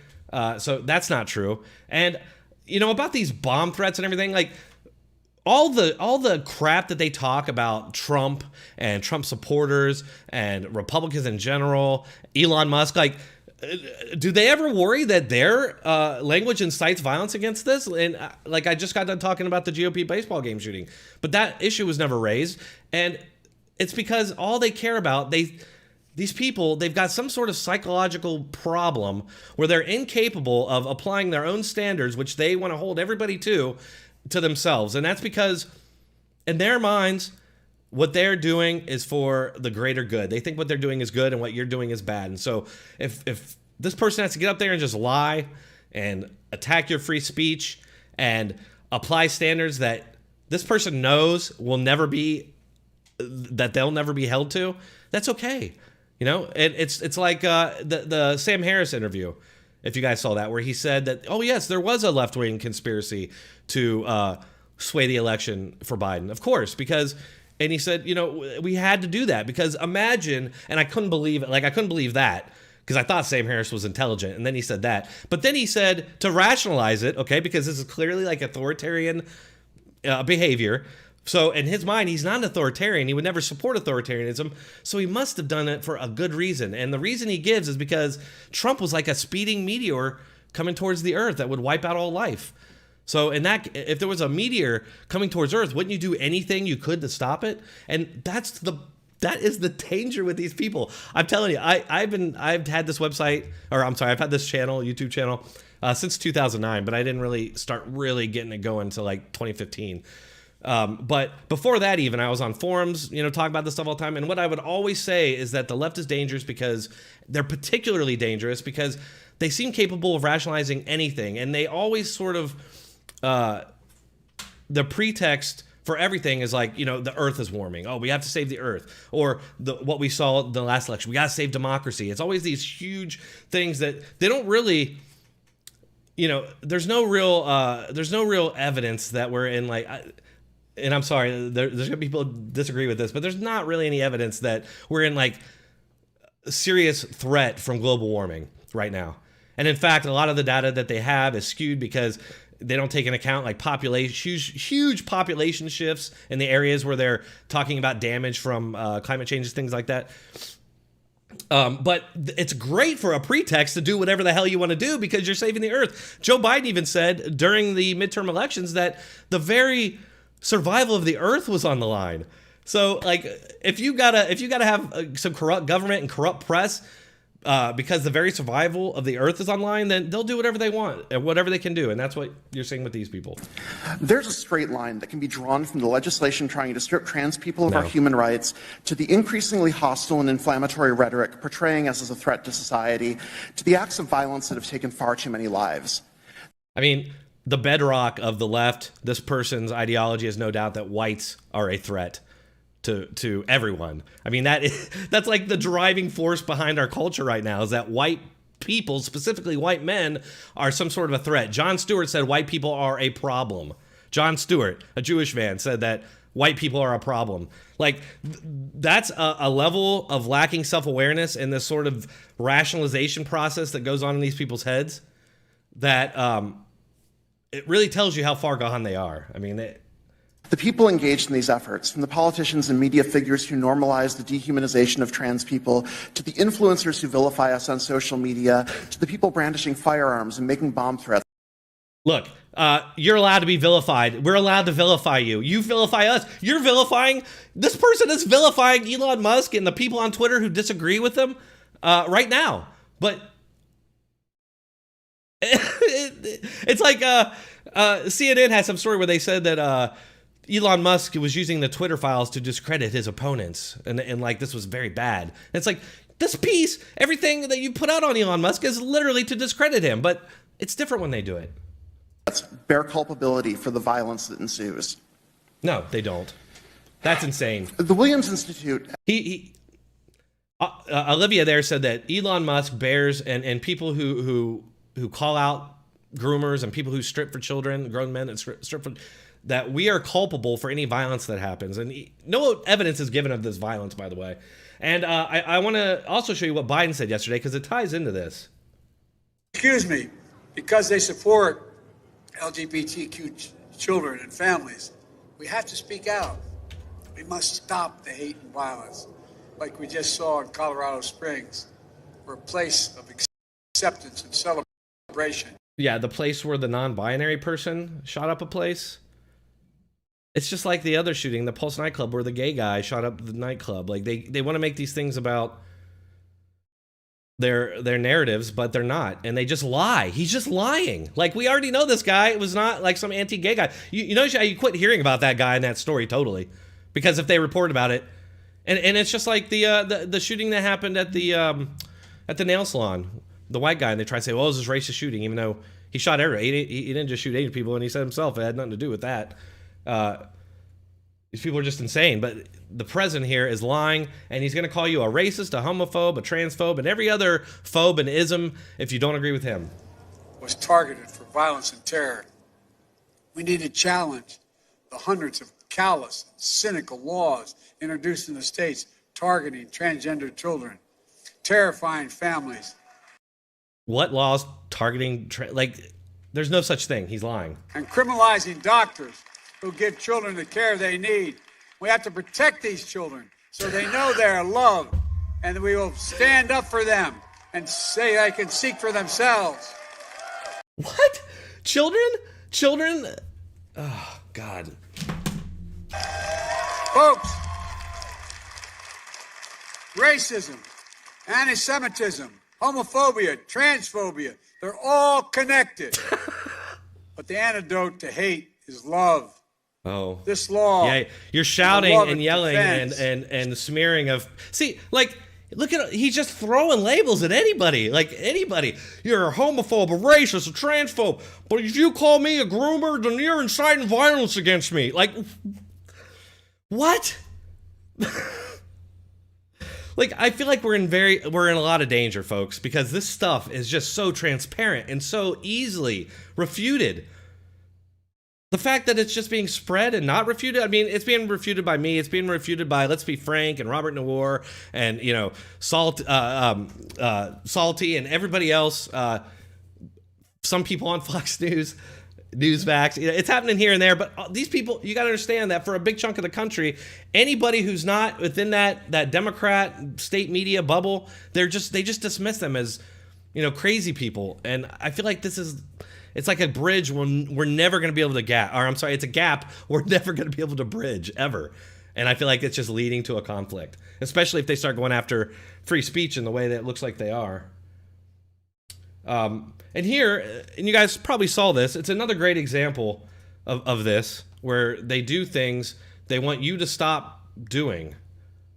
So that's not true. And, about these bomb threats and everything, like, all the crap that they talk about Trump and Trump supporters and Republicans in general, Elon Musk, like, do they ever worry that their language incites violence against this? And I just got done talking about the GOP baseball game shooting, but that issue was never raised. And it's because all they care about, these people, they've got some sort of psychological problem where they're incapable of applying their own standards, which they want to hold everybody to themselves. And that's because in their minds, what they're doing is for the greater good. They think what they're doing is good and what you're doing is bad. And so if this person has to get up there and just lie and attack your free speech and apply standards that this person knows will never be, that they'll never be held to, that's okay. And it's like the Sam Harris interview, if you guys saw that, where he said that, oh yes, there was a left-wing conspiracy to sway the election for Biden. Of course, and he said, we had to do that because imagine, and I couldn't believe it. Like, I couldn't believe that because I thought Sam Harris was intelligent. And then he said that. But then he said to rationalize it, okay, because this is clearly like authoritarian behavior. So in his mind, he's not an authoritarian. He would never support authoritarianism. So he must have done it for a good reason. And the reason he gives is because Trump was like a speeding meteor coming towards the earth that would wipe out all life. So if there was a meteor coming towards Earth, wouldn't you do anything you could to stop it? And that is the danger with these people. I'm telling you, I've had this website, I've had this YouTube channel since 2009, but I didn't really start getting it going until like 2015. But before that, even I was on forums, talking about this stuff all the time. And what I would always say is that the left is dangerous because they're particularly dangerous because they seem capable of rationalizing anything, and they always sort of the pretext for everything is like, the earth is warming. Oh, we have to save the earth. Or what we saw in the last election, we got to save democracy. It's always these huge things that they don't really, there's no real evidence that we're in and I'm sorry, there's gonna be people disagree with this, but there's not really any evidence that we're in like a serious threat from global warming right now. And in fact, a lot of the data that they have is skewed because they don't take into account like huge population shifts in the areas where they're talking about damage from climate change, things like that. But it's great for a pretext to do whatever the hell you want to do because you're saving the earth. Joe Biden even said during the midterm elections that the very survival of the earth was on the line. So like, if you gotta have some corrupt government and corrupt press, because the very survival of the earth is online, then they'll do whatever they want and whatever they can do. And that's what you're seeing with these people. There's a straight line that can be drawn from the legislation trying to strip trans people of our human rights to the increasingly hostile and inflammatory rhetoric portraying us as a threat to society, to the acts of violence that have taken far too many lives. I mean, the bedrock of the left, this person's ideology is no doubt that whites are a threat to everyone. I mean, that's like the driving force behind our culture right now, is that white people, specifically white men, are some sort of a threat. Jon Stewart said white people are a problem. Jon Stewart, a Jewish man, said that white people are a problem. Like, that's a level of lacking self-awareness and this sort of rationalization process that goes on in these people's heads that it really tells you how far gone they are. I mean, The people engaged in these efforts, from the politicians and media figures who normalize the dehumanization of trans people, to the influencers who vilify us on social media, to the people brandishing firearms and making bomb threats. Look, you're allowed to be vilified. We're allowed to vilify you. You vilify us. You're vilifying. This person is vilifying Elon Musk and the people on Twitter who disagree with him right now. But it's like CNN has some story where they said that Elon Musk was using the Twitter files to discredit his opponents. And like, this was very bad. And it's like, this piece, everything that you put out on Elon Musk is literally to discredit him. But it's different when they do it. Bear culpability for the violence that ensues. No, they don't. That's insane. The Williams Institute. Olivia there said that Elon Musk bears and people who call out groomers and people who strip for children, grown men that strip for, that we are culpable for any violence that happens. And no evidence is given of this violence, by the way. And I want to also show you what Biden said yesterday because it ties into this. Excuse me, because they support LGBTQ children and families, we have to speak out. We must stop the hate and violence, like we just saw in Colorado Springs. We're a place of acceptance and celebration. Yeah, the place where the non-binary person shot up a place. It's just like the other shooting, the Pulse nightclub, where the gay guy shot up the nightclub. Like they want to make these things about their narratives, but they're not, and they just lie. He's just lying. Like, we already know this guy was not like some anti-gay guy. You know, you quit hearing about that guy in that story totally, because if they report about it, and it's just like the shooting that happened at the nail salon, the white guy, and they try to say, well, it was this racist shooting, even though he shot everybody. He didn't just shoot 80 people, and he said himself it had nothing to do with that. These people are just insane. But the president here is lying, and he's going to call you a racist, a homophobe, a transphobe, and every other phobe and ism if you don't agree with him. Was targeted for violence and terror. We need to challenge the hundreds of callous, cynical laws introduced in the states targeting transgender children, terrifying families. What laws targeting? There's no such thing. He's lying. And criminalizing doctors who give children the care they need. We have to protect these children so they know they're loved, and we will stand up for them and say they can seek for themselves. What? Children? Oh, God. Folks, racism, anti-Semitism, homophobia, transphobia, they're all connected. But the antidote to hate is love. Oh, this law. Yeah, you're shouting and yelling and smearing of. See, like, look at, he's just throwing labels at anybody. Like, anybody. You're a homophobe, a racist, a transphobe. But if you call me a groomer, then you're inciting violence against me. Like, what? Like, I feel like we're in a lot of danger, folks, because this stuff is just so transparent and so easily refuted. The fact that it's just being spread and not refuted, I mean, it's being refuted by me. It's being refuted by Let's Be Frank and Robert Noir and, you know, Salty and everybody else. Some people on Fox News, Newsvax. It's happening here and there, but these people, you got to understand that for a big chunk of the country, anybody who's not within that Democrat state media bubble, they just dismiss them as, you know, crazy people. And I feel like it's like a bridge when we're never going to be able to it's a gap we're never going to be able to bridge ever. And I feel like it's just leading to a conflict, especially if they start going after free speech in the way that it looks like they are. And here, and you guys probably saw this, it's another great example of this, where they do things they want you to stop doing.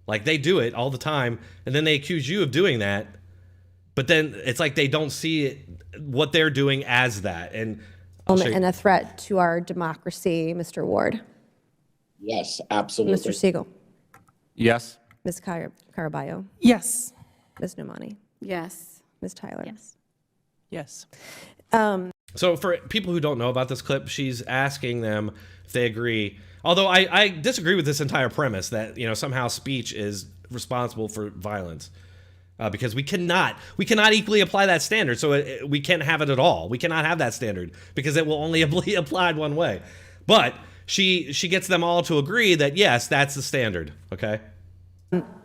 Like, they do it all the time, and then they accuse you of doing that, but then it's like they don't see it, what they're doing as that. And a threat to our democracy, Mr. Ward. Yes, absolutely. Mr. Siegel. Yes. Ms. Caraballo. Yes. Ms. Nomani. Yes. Ms. Tyler. Yes. Yes. So for people who don't know about this clip, she's asking them if they agree. Although I disagree with this entire premise that, you know, somehow speech is responsible for violence. Because we cannot equally apply that standard, so we can't have it at all. We cannot have that standard because it will only be applied one way. But she gets them all to agree that yes, that's the standard. Okay.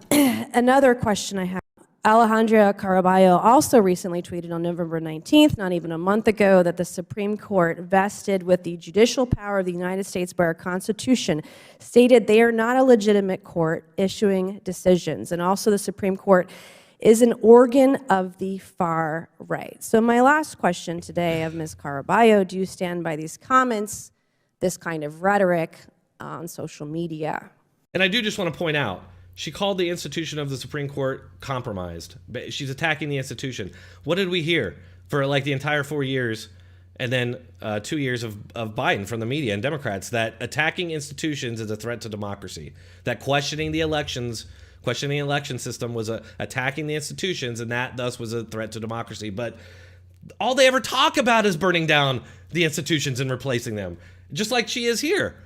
Another question I have. Alejandra Caraballo also recently tweeted on November 19th, not even a month ago, that the Supreme Court, vested with the judicial power of the United States by our Constitution, stated they are not a legitimate court issuing decisions. And also the Supreme Court is an organ of the far right. So my last question today of Ms. Caraballo, do you stand by these comments, this kind of rhetoric on social media? And I do just want to point out, she called the institution of the Supreme Court compromised. She's attacking the institution. What did we hear for like the entire 4 years and then 2 years of Biden from the media and Democrats? That attacking institutions is a threat to democracy. That questioning the election system was attacking the institutions, and that thus was a threat to democracy. But all they ever talk about is burning down the institutions and replacing them, just like she is here.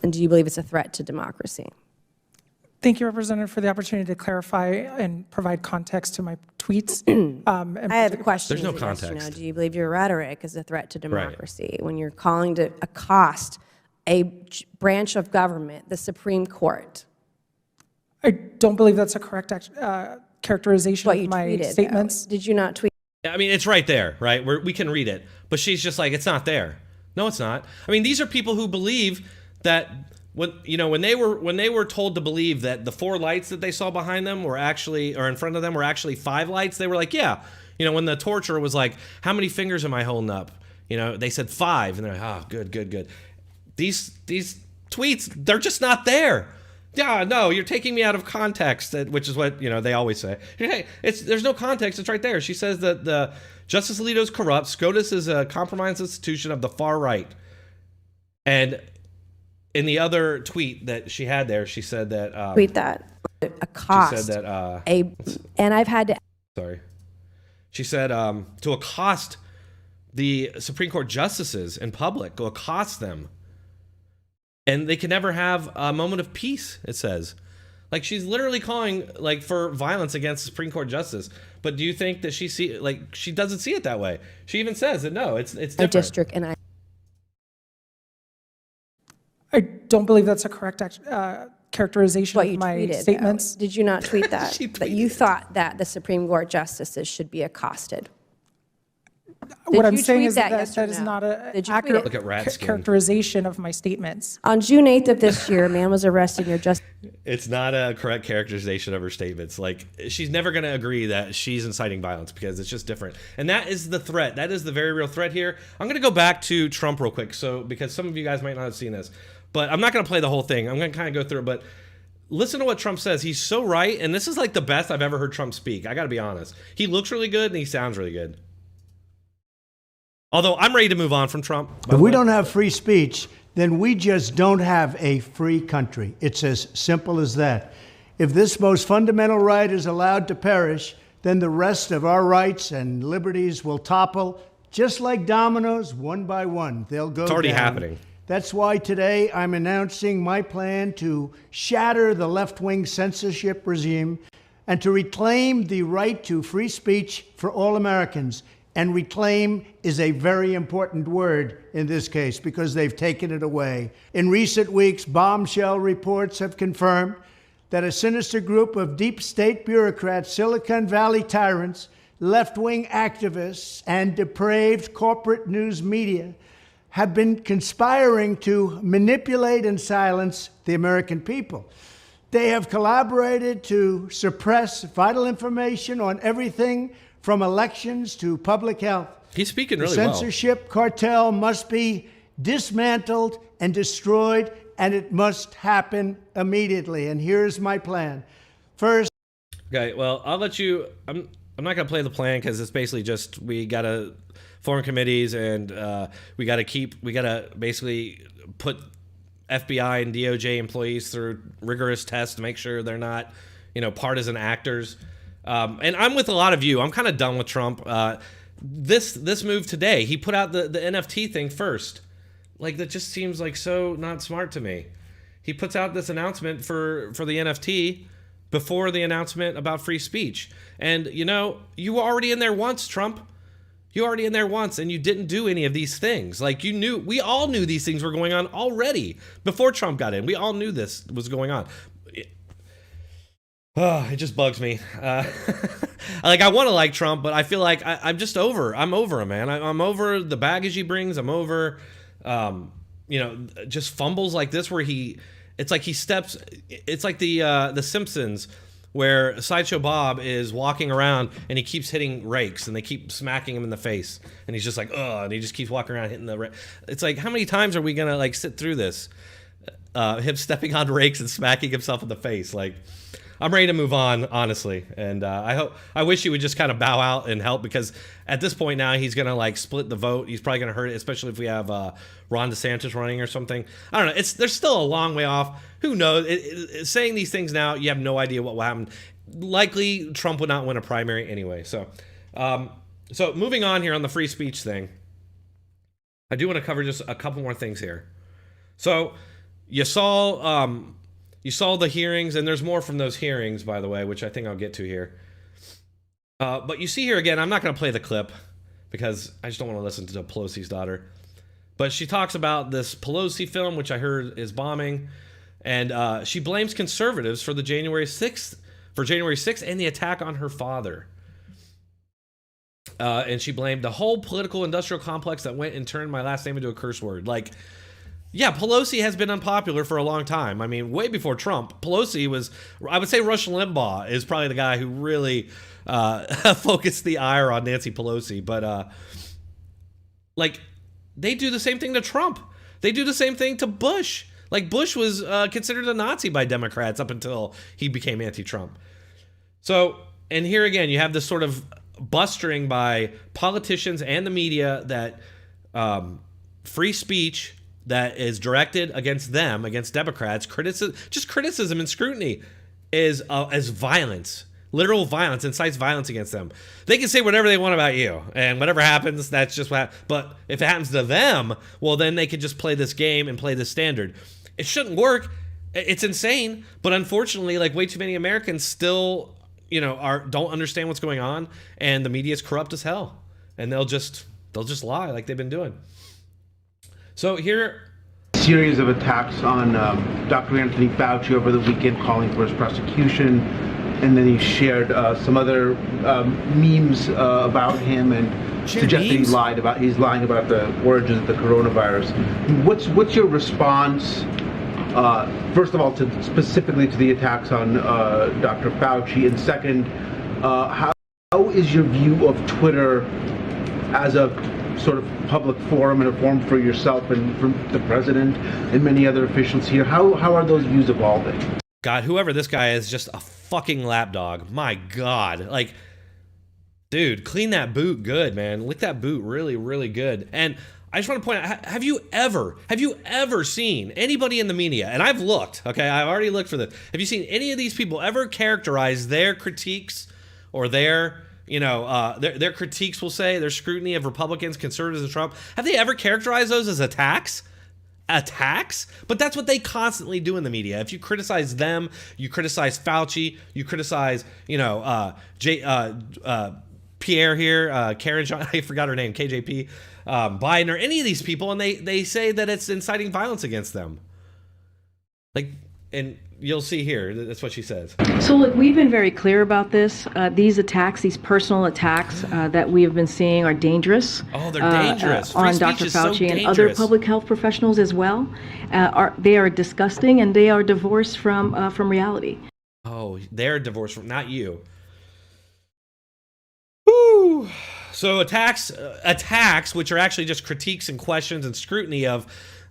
And do you believe it's a threat to democracy? Thank you, Representative, for the opportunity to clarify and provide context to my tweets. I have a question. There's no context. Do you believe your rhetoric is a threat to democracy when you're calling to accost a branch of government, the Supreme Court? I don't believe that's a correct characterization of my statements. Did you not tweet? I mean, it's right there, right? We can read it. But she's just like, it's not there. No, it's not. I mean, these are people who believe that when they were told to believe that the 4 lights that they saw behind them were actually, or in front of them, were actually 5 lights, they were like, yeah. When the torturer was like, how many fingers am I holding up? They said 5, and they're like, oh, good. These tweets, they're just not there. Yeah, no, you're taking me out of context, which is what they always say. Hey, there's no context. It's right there. She says that the Justice Alito's corrupt. SCOTUS is a compromised institution of the far right. And in the other tweet that she had there, she said that tweet that accost. She said that and I've had to. Sorry, she said to accost the Supreme Court justices in public, go accost them, and they can never have a moment of peace. It says, like, she's literally calling for violence against the Supreme Court justice. But do you think that she doesn't see it that way? She even says that no, it's different. A district, and I don't believe that's a correct characterization of my statements. Did you not tweet that? That you thought that the Supreme Court justices should be accosted? What I'm saying is that is not an accurate characterization of my statements. On June 8th of this year, a man was arrested near Justice. It's not a correct characterization of her statements. Like, she's never going to agree that she's inciting violence because it's just different. And that is the threat. That is the very real threat here. I'm going to go back to Trump real quick, because some of you guys might not have seen this. But I'm not going to play the whole thing. I'm going to kind of go through it. But listen to what Trump says. He's so right. And this is like the best I've ever heard Trump speak. I got to be honest. He looks really good and he sounds really good. Although I'm ready to move on from Trump. If we don't have free speech, then we just don't have a free country. It's as simple as that. If this most fundamental right is allowed to perish, then the rest of our rights and liberties will topple, just like dominoes, one by one. They'll go down. It's already happening. That's why today I'm announcing my plan to shatter the left-wing censorship regime and to reclaim the right to free speech for all Americans. And reclaim is a very important word in this case because they've taken it away. In recent weeks, bombshell reports have confirmed that a sinister group of deep state bureaucrats, Silicon Valley tyrants, left-wing activists, and depraved corporate news media have been conspiring to manipulate and silence the American people. They have collaborated to suppress vital information on everything from elections to public health. He's speaking really well. well. The censorship cartel must be dismantled and destroyed, and it must happen immediately. And here's my plan. First. Okay, well, I'll let you. I'm not going to play the plan because it's basically just we got to form committees and we got to basically put FBI and DOJ employees through rigorous tests to make sure they're not, partisan actors. And I'm with a lot of you. I'm kind of done with Trump. This move today, he put out the NFT thing first. Like, that just seems like so not smart to me. He puts out this announcement for the NFT before the announcement about free speech. And, you were already in there once, Trump. You already in there once and you didn't do any of these things. Like we all knew these things were going on already before Trump got in. We all knew this was going on. It just bugs me. Like I want to like Trump, but I feel like I'm just over. I'm over him, man. I'm over the baggage he brings. I'm over, just fumbles like this where it's like he steps. It's like the Simpsons, where Sideshow Bob is walking around and he keeps hitting rakes and they keep smacking him in the face and he's just like, ugh, and he just keeps walking around hitting the rake. It's like, how many times are we gonna like sit through this? Him stepping on rakes and smacking himself in the face. Like, I'm ready to move on, honestly. And I wish he would just kind of bow out and help, because at this point now he's gonna like split the vote. He's probably gonna hurt it, especially if we have Ron DeSantis running or something. I don't know. There's still a long way off. Who knows? Saying these things now, you have no idea what will happen. Likely, Trump would not win a primary anyway. So moving on here on the free speech thing, I do want to cover just a couple more things here. So you saw the hearings, and there's more from those hearings, by the way, which I think I'll get to here. But you see here again, I'm not going to play the clip because I just don't want to listen to Pelosi's daughter. But she talks about this Pelosi film, which I heard is bombing. And she blames conservatives for January 6th and the attack on her father. And she blamed the whole political industrial complex that went and turned my last name into a curse word. Like, yeah, Pelosi has been unpopular for a long time. I mean, way before Trump. Pelosi was, I would say Rush Limbaugh is probably the guy who really focused the ire on Nancy Pelosi. But, they do the same thing to Trump. They do the same thing to Bush. Like, Bush was considered a Nazi by Democrats up until he became anti-Trump. So, and here again, you have this sort of bustering by politicians and the media that free speech that is directed against them, against Democrats, criticism and scrutiny is as violence. Literal violence, incites violence against them. They can say whatever they want about you, and whatever happens, that's just what happens. But if it happens to them, well, then they could just play this game and play this standard. It shouldn't work. It's insane. But unfortunately, like, way too many Americans still, don't understand what's going on, and the media is corrupt as hell. And they'll just lie like they've been doing. So here, series of attacks on Dr. Anthony Fauci over the weekend, calling for his prosecution, and then he shared some other memes about him and suggested he's lying about the origins of the coronavirus. What's your response? First of all, specifically to the attacks on Dr. Fauci, and second, how is your view of Twitter as a sort of public forum and a forum for yourself and for the president and many other officials here? How are those views evolving? God, whoever this guy is, just a fucking lapdog. My God. Like, dude, clean that boot good, man. Lick that boot really, really good. And I just want to point out, have you ever seen anybody in the media, and I've looked, okay, I've already looked for this. Have you seen any of these people ever characterize their critiques or their critiques, we'll say, their scrutiny of Republicans, conservatives, and Trump? Have they ever characterized those as attacks? But that's what they constantly do in the media. If you criticize them, you criticize Fauci, you criticize, Pierre here, Karen John, I forgot her name, KJP, Biden, or any of these people, and they say that it's inciting violence against them. Like, and you'll see here, that's what she says. So look, we've been very clear about this. These attacks, these personal attacks that we have been seeing are dangerous. Oh, they're dangerous. On Dr. Fauci and other public health professionals as well. They are disgusting, and they are divorced from reality. Oh, they're divorced from, not you. Woo! So attacks, which are actually just critiques and questions and scrutiny of,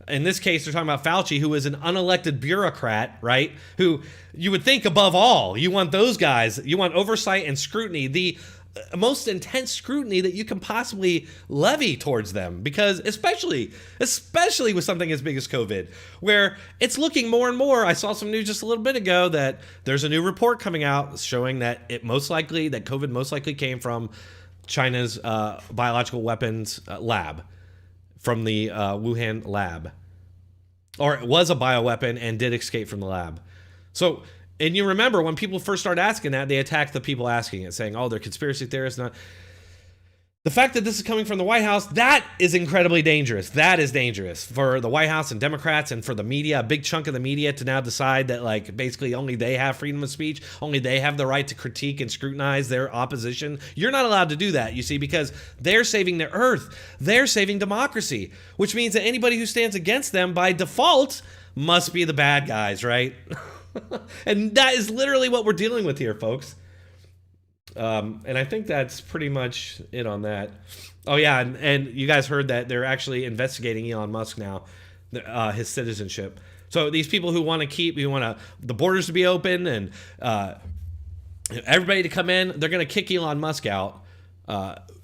in this case, they're talking about Fauci, who is an unelected bureaucrat, right? Who you would think above all, you want those guys, you want oversight and scrutiny, the most intense scrutiny that you can possibly levy towards them, because especially with something as big as COVID, where it's looking more and more. I saw some news just a little bit ago that there's a new report coming out showing that COVID most likely came from China's biological weapons lab, from the Wuhan lab, or it was a bioweapon and did escape from the lab. So, and you remember when people first started asking that, they attacked the people asking it, saying, "Oh, they're conspiracy theorists." Not. The fact that this is coming from the White House, that is incredibly dangerous. That is dangerous for the White House and Democrats and for the media, a big chunk of the media, to now decide that, like, basically only they have freedom of speech, only they have the right to critique and scrutinize their opposition. You're not allowed to do that, you see, because they're saving the earth. They're saving democracy, which means that anybody who stands against them by default must be the bad guys, right? And that is literally what we're dealing with here, folks. And I think that's pretty much it on that. Oh yeah, and you guys heard that they're actually investigating Elon Musk now, his citizenship. So these people who want the borders to be open and everybody to come in, they're going to kick Elon Musk out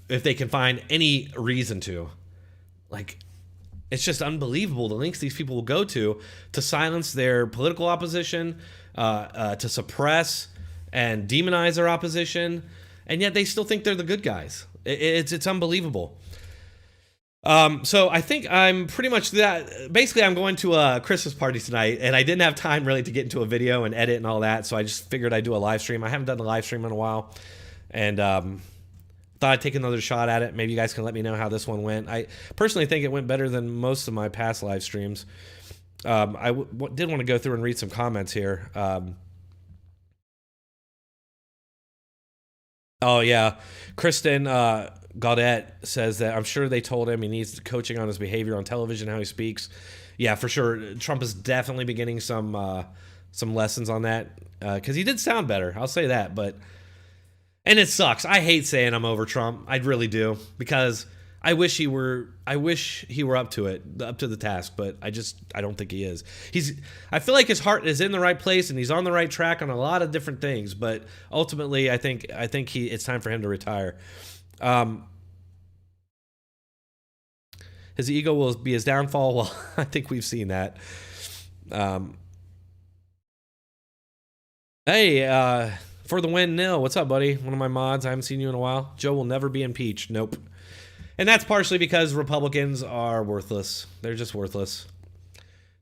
if they can find any reason to. Like, it's just unbelievable the lengths these people will go to silence their political opposition, to suppress and demonize their opposition, and yet they still think they're the good guys. It's unbelievable. So I think I'm pretty much that. Basically, I'm going to a Christmas party tonight, and I didn't have time really to get into a video and edit and all that, so I just figured I'd do a live stream. I haven't done a live stream in a while, and thought I'd take another shot at it. Maybe you guys can let me know how this one went. I personally think it went better than most of my past live streams. I did want to go through and read some comments here. Oh, yeah. Kristen Gaudet says that I'm sure they told him he needs coaching on his behavior on television, how he speaks. Yeah, for sure. Trump is definitely beginning some lessons on that because he did sound better. I'll say that. And it sucks. I hate saying I'm over Trump. I really do, because I wish he were up to it, up to the task, but I don't think he is. I feel like his heart is in the right place and he's on the right track on a lot of different things, but ultimately I think it's time for him to retire. His ego will be his downfall. Well, I think we've seen that. Hey, for the win, Nil. What's up, buddy? One of my mods. I haven't seen you in a while. Joe will never be impeached. Nope. And that's partially because Republicans are worthless. They're just worthless.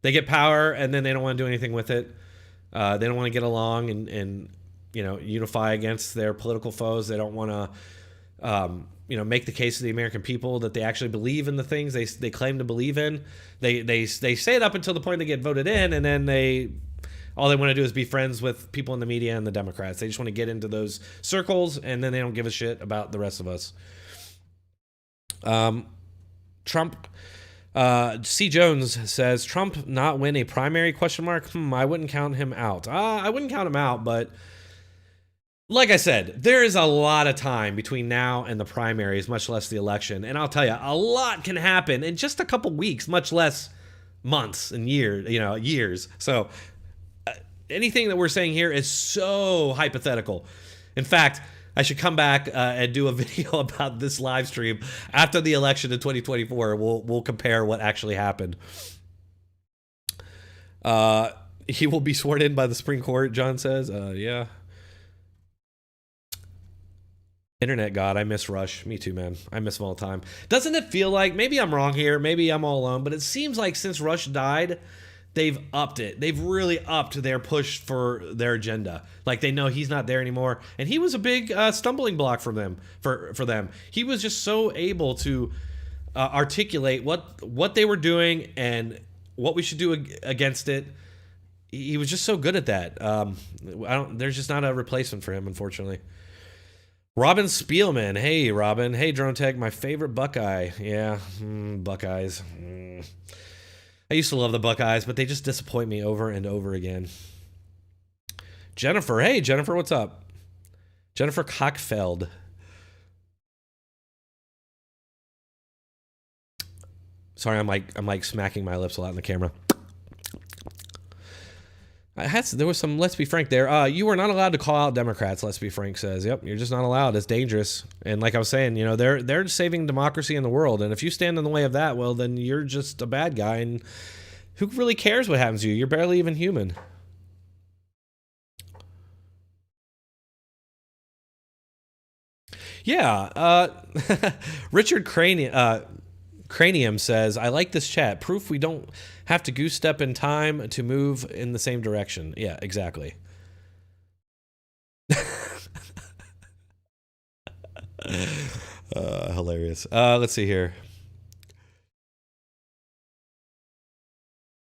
They get power and then they don't want to do anything with it. They don't want to get along and unify against their political foes. They don't want to make the case to the American people that they actually believe in the things they claim to believe in. They say it up until the point they get voted in, and then all they want to do is be friends with people in the media and the Democrats. They just want to get into those circles, and then they don't give a shit about the rest of us. Trump, C. Jones says, Trump not win a primary ? I wouldn't count him out. I wouldn't count him out, but like I said, there is a lot of time between now and the primaries, much less the election. And I'll tell you, a lot can happen in just a couple weeks, much less months and years. So anything that we're saying here is so hypothetical. In fact, I should come back and do a video about this live stream after the election in 2024. We'll compare what actually happened. He will be sworn in by the Supreme Court, John says. Yeah. Internet God, I miss Rush. Me too, man. I miss him all the time. Doesn't it feel like, maybe I'm wrong here, maybe I'm all alone, but it seems like since Rush died, they've upped it. They've really upped their push for their agenda. Like, they know he's not there anymore, and he was a big stumbling block for them. He was just so able to articulate what they were doing and what we should do against it. He was just so good at that. There's just not a replacement for him, unfortunately. Robin Spielman. Hey, Robin. Hey, Dronetek. My favorite Buckeye. Yeah, Buckeyes. I used to love the Buckeyes, but they just disappoint me over and over again. Jennifer. Hey, Jennifer, what's up? Jennifer Kochfeld. Sorry, I'm like smacking my lips a lot in the camera. There was some let's be frank there. You are not allowed to call out Democrats, let's be frank says. Yep, you're just not allowed. It's dangerous. And like I was saying, they're saving democracy in the world. And if you stand in the way of that, well, then you're just a bad guy. And who really cares what happens to you? You're barely even human. Yeah. Richard Cranium says, I like this chat. Proof we don't have to goose step in time to move in the same direction. Yeah, exactly. hilarious. Let's see here.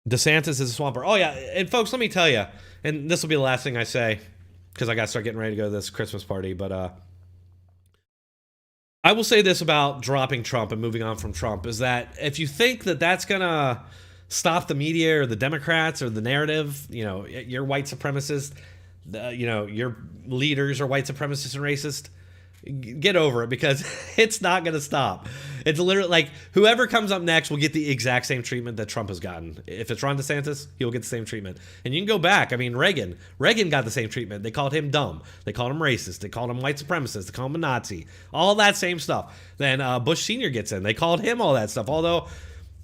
DeSantis is a swamper. Oh, yeah. And folks, let me tell you, and this will be the last thing I say because I got to start getting ready to go to this Christmas party. But I will say this about dropping Trump and moving on from Trump is that if you think that that's going to stop the media or the Democrats or the narrative, you're white supremacist, your leaders are white supremacist and racist, get over it because it's not going to stop. It's literally like whoever comes up next will get the exact same treatment that Trump has gotten. If it's Ron DeSantis, he'll get the same treatment. And you can go back. I mean, Reagan got the same treatment. They called him dumb. They called him racist. They called him white supremacist. They called him a Nazi. All that same stuff. Then Bush Sr. gets in. They called him all that stuff. Although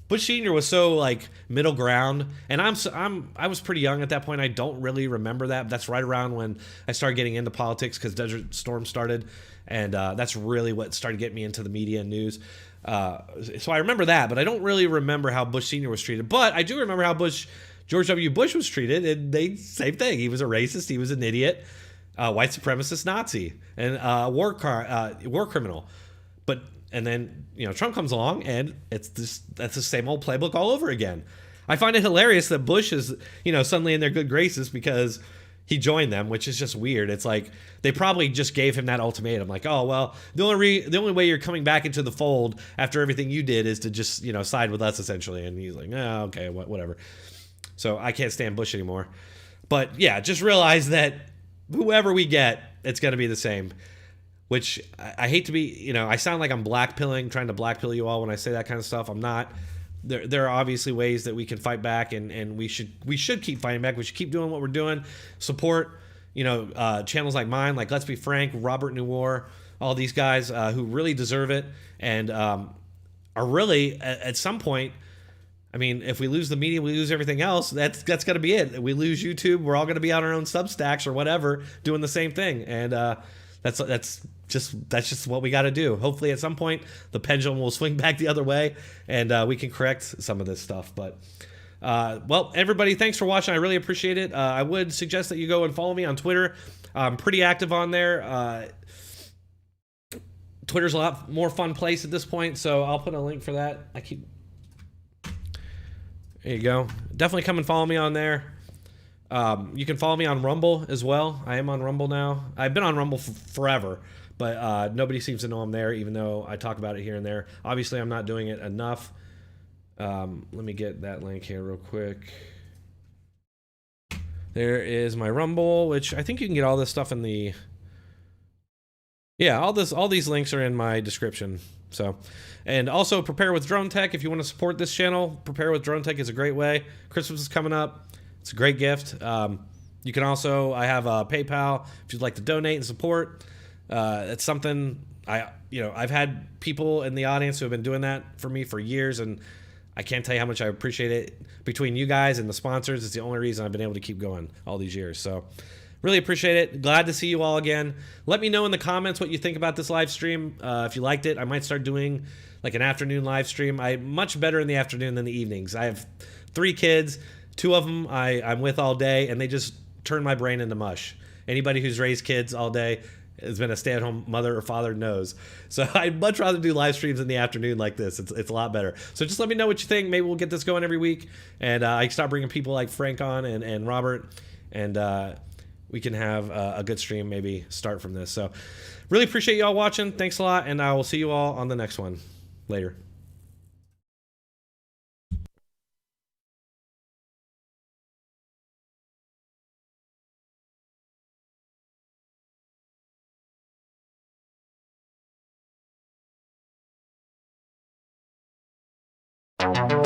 Bush Sr. was so like middle ground, and I was pretty young at that point. I don't really remember that. That's right around when I started getting into politics because Desert Storm started, and that's really what started getting me into the media and news. So I remember that, but I don't really remember how Bush Sr. was treated. But I do remember how George W. Bush was treated, and same thing. He was a racist. He was an idiot, white supremacist, Nazi, and war criminal. And then Trump comes along, and that's the same old playbook all over again. I find it hilarious that Bush is suddenly in their good graces because he joined them, which is just weird. It's like they probably just gave him that ultimatum, like, oh well, the only way you're coming back into the fold after everything you did is to just side with us essentially. And he's like, oh, okay, whatever. So I can't stand Bush anymore. But yeah, just realize that whoever we get, it's going to be the same. Which I hate to be, I sound like I'm trying to blackpill you all when I say that kind of stuff. I'm not. There are obviously ways that we can fight back, and we should keep fighting back. We should keep doing what we're doing. Support, channels like mine, like Let's Be Frank, Robert Newar, all these guys who really deserve it and are really at some point. I mean, if we lose the media, we lose everything else. That's going to be it. We lose YouTube. We're all going to be on our own Substacks or whatever, doing the same thing, and that's just what we got to do. Hopefully at some point the pendulum will swing back the other way and we can correct some of this stuff. But well, everybody, thanks for watching. I really appreciate it. I would suggest that you go and follow me on Twitter. I'm pretty active on there. Twitter's a lot more fun place at this point, so I'll put a link for that. There you go. Definitely come and follow me on there. You can follow me on Rumble as well. I am on Rumble now. I've been on Rumble forever, but nobody seems to know I'm there, even though I talk about it here and there. Obviously, I'm not doing it enough. Let me get that link here real quick. There is my Rumble, which I think you can get all this stuff in the... Yeah, all these links are in my description. So, and also Prepare with Dronetek. If you want to support this channel, Prepare with Dronetek is a great way. Christmas is coming up. It's a great gift. You can also, I have a PayPal if you'd like to donate and support. It's something I've had people in the audience who have been doing that for me for years, and I can't tell you how much I appreciate it. Between you guys and the sponsors, it's the only reason I've been able to keep going all these years. So really appreciate it. Glad to see you all again. Let me know in the comments what you think about this live stream. If you liked it, I might start doing like an afternoon live stream. I'm much better in the afternoon than the evenings. I have 3 kids. 2 of them I'm with all day, and they just turn my brain into mush. Anybody who's raised kids all day has been a stay-at-home mother or father knows. So I'd much rather do live streams in the afternoon like this. It's a lot better. So just let me know what you think. Maybe we'll get this going every week, and I can start bringing people like Frank on and Robert, and we can have a good stream maybe start from this. So really appreciate you all watching. Thanks a lot, and I will see you all on the next one. Later. Thank you.